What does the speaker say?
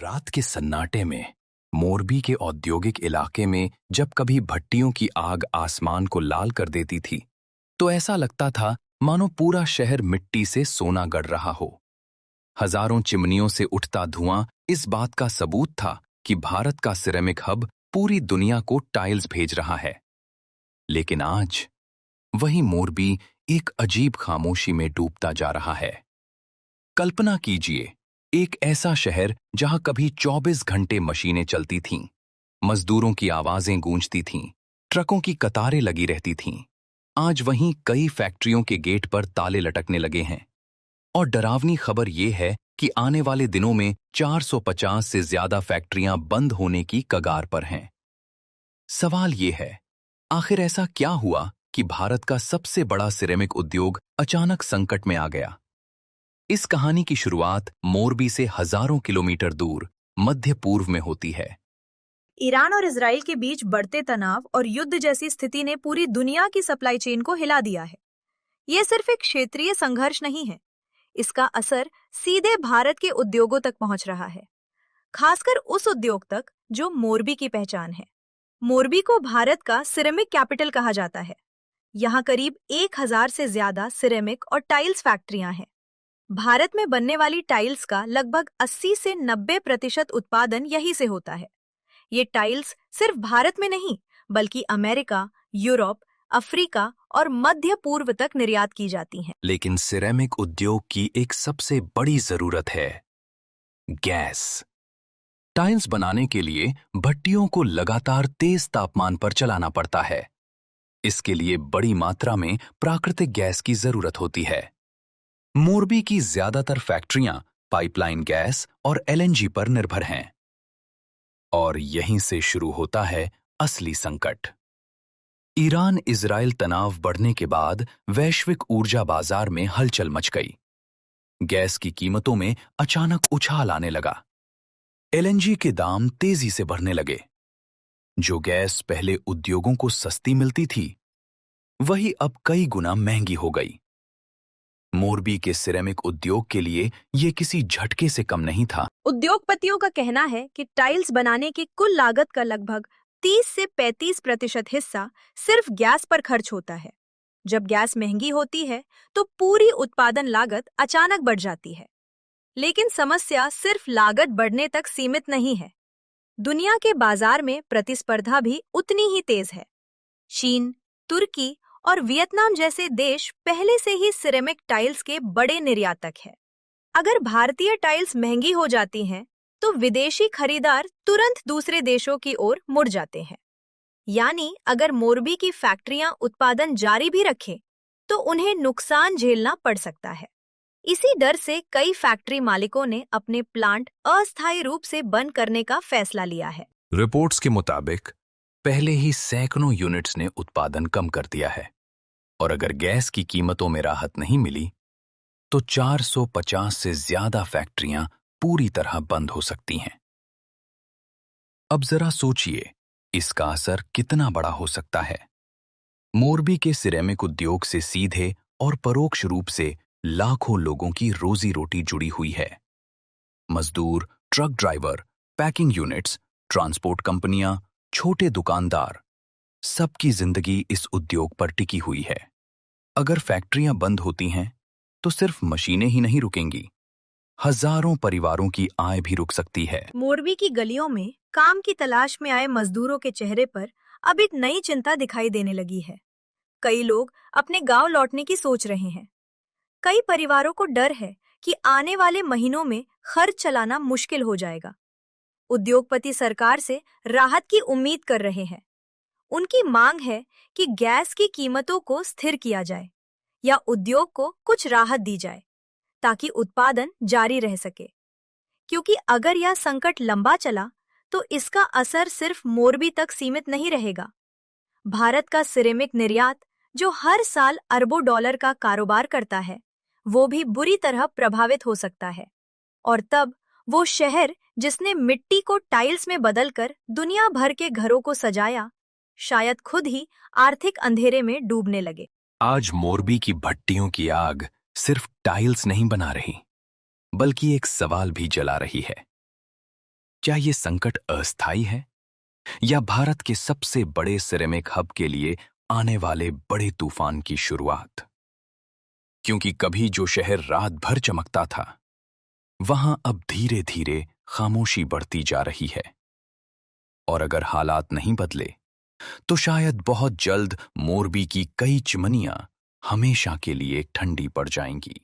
रात के सन्नाटे में मोरबी के औद्योगिक इलाके में जब कभी भट्टियों की आग आसमान को लाल कर देती थी तो ऐसा लगता था मानो पूरा शहर मिट्टी से सोना गढ़ रहा हो। हजारों चिमनियों से उठता धुआं इस बात का सबूत था कि भारत का सिरेमिक हब पूरी दुनिया को टाइल्स भेज रहा है। लेकिन आज वही मोरबी एक अजीब खामोशी में डूबता जा रहा है। कल्पना कीजिए, एक ऐसा शहर जहां कभी 24 घंटे मशीनें चलती थीं, मजदूरों की आवाजें गूंजती थीं, ट्रकों की कतारें लगी रहती थीं। आज वहीं कई फैक्ट्रियों के गेट पर ताले लटकने लगे हैं। और डरावनी खबर यह है कि आने वाले दिनों में 450 से ज्यादा फैक्ट्रियां बंद होने की कगार पर हैं। सवाल यह है, आखिर ऐसा क्या हुआ कि भारत का सबसे बड़ा सिरेमिक उद्योग अचानक संकट में आ गया? इस कहानी की शुरुआत मोरबी से हजारों किलोमीटर दूर मध्य पूर्व में होती है। ईरान और इजराइल के बीच बढ़ते तनाव और युद्ध जैसी स्थिति ने पूरी दुनिया की सप्लाई चेन को हिला दिया है। ये सिर्फ एक क्षेत्रीय संघर्ष नहीं है, इसका असर सीधे भारत के उद्योगों तक पहुंच रहा है, खासकर उस उद्योग तक जो मोरबी की पहचान है। मोरबी को भारत का सिरेमिक कैपिटल कहा जाता है। यहाँ करीब 1000 से ज्यादा सिरेमिक और टाइल्स फैक्ट्रियां हैं। भारत में बनने वाली टाइल्स का लगभग 80 से 90% उत्पादन यहीं से होता है। ये टाइल्स सिर्फ भारत में नहीं, बल्कि अमेरिका, यूरोप, अफ्रीका और मध्य पूर्व तक निर्यात की जाती हैं। लेकिन सिरेमिक उद्योग की एक सबसे बड़ी जरूरत है गैस। टाइल्स बनाने के लिए भट्टियों को लगातार तेज तापमान पर चलाना पड़ता है। इसके लिए बड़ी मात्रा में प्राकृतिक गैस की जरूरत होती है। मोरबी की ज्यादातर फैक्ट्रियां पाइपलाइन गैस और एलएनजी पर निर्भर हैं। और यहीं से शुरू होता है असली संकट। ईरान इजराइल तनाव बढ़ने के बाद वैश्विक ऊर्जा बाजार में हलचल मच गई। गैस की कीमतों में अचानक उछाल आने लगा। एलएनजी के दाम तेजी से बढ़ने लगे। जो गैस पहले उद्योगों को सस्ती मिलती थी, वही अब कई गुना महंगी हो गई। मोरबी के सिरेमिक उद्योग के लिए ये किसी झटके से कम नहीं था। उद्योगपतियों का कहना है कि टाइल्स बनाने की कुल लागत का लगभग 30 से 35% हिस्सा सिर्फ गैस पर खर्च होता है। जब गैस महंगी होती है तो पूरी उत्पादन लागत अचानक बढ़ जाती है। लेकिन समस्या सिर्फ लागत बढ़ने तक सीमित नहीं है। दुनिया के बाजार में प्रतिस्पर्धा भी उतनी ही तेज है। चीन, तुर्की और वियतनाम जैसे देश पहले से ही सिरेमिक टाइल्स के बड़े निर्यातक हैं। अगर भारतीय टाइल्स महंगी हो जाती हैं, तो विदेशी खरीदार तुरंत दूसरे देशों की ओर मुड़ जाते हैं। यानी अगर मोरबी की फैक्ट्रियां उत्पादन जारी भी रखें, तो उन्हें नुकसान झेलना पड़ सकता है। इसी डर से कई फैक्ट्री मालिकों ने अपने प्लांट अस्थायी रूप से बंद करने का फैसला लिया है। रिपोर्ट्स के मुताबिक पहले ही सैकड़ों यूनिट्स ने उत्पादन कम कर दिया है। और अगर गैस की कीमतों में राहत नहीं मिली, तो 450 से ज्यादा फैक्ट्रियां पूरी तरह बंद हो सकती हैं। अब जरा सोचिए, इसका असर कितना बड़ा हो सकता है। मोरबी के सिरेमिक उद्योग से सीधे और परोक्ष रूप से लाखों लोगों की रोजी रोटी जुड़ी हुई है। मजदूर, truck driver, packing units, transport कंपनियां, छोटे दुकानदार, सबकी जिंदगी इस उद्योग पर टिकी हुई है। अगर फैक्ट्रियां बंद होती हैं, तो सिर्फ मशीनें ही नहीं रुकेंगी, हजारों परिवारों की आय भी रुक सकती है। मोरबी की गलियों में काम की तलाश में आए मजदूरों के चेहरे पर अब एक नई चिंता दिखाई देने लगी है। कई लोग अपने गांव लौटने की सोच रहे हैं। कई परिवारों को डर है कि आने वाले महीनों में खर्च चलाना मुश्किल हो जाएगा। उद्योगपति सरकार से राहत की उम्मीद कर रहे हैं। उनकी मांग है कि गैस की कीमतों को स्थिर किया जाए या उद्योग को कुछ राहत दी जाए, ताकि उत्पादन जारी रह सके। क्योंकि अगर यह संकट लंबा चला, तो इसका असर सिर्फ मोरबी तक सीमित नहीं रहेगा। भारत का सिरेमिक निर्यात, जो हर साल अरबों डॉलर का कारोबार करता है, वो भी बुरी तरह प्रभावित हो सकता है। और तब वो शहर जिसने मिट्टी को टाइल्स में बदलकर दुनिया भर के घरों को सजाया, शायद खुद ही आर्थिक अंधेरे में डूबने लगे। आज मोरबी की भट्टियों की आग सिर्फ टाइल्स नहीं बना रही, बल्कि एक सवाल भी जला रही है। क्या ये संकट अस्थायी है या भारत के सबसे बड़े सिरेमिक हब के लिए आने वाले बड़े तूफान की शुरुआत? क्योंकि कभी जो शहर रात भर चमकता था, वहां अब धीरे धीरे खामोशी बढ़ती जा रही है। और अगर हालात नहीं बदले तो शायद बहुत जल्द मोरबी की कई चिमनियां हमेशा के लिए ठंडी पड़ जाएंगी।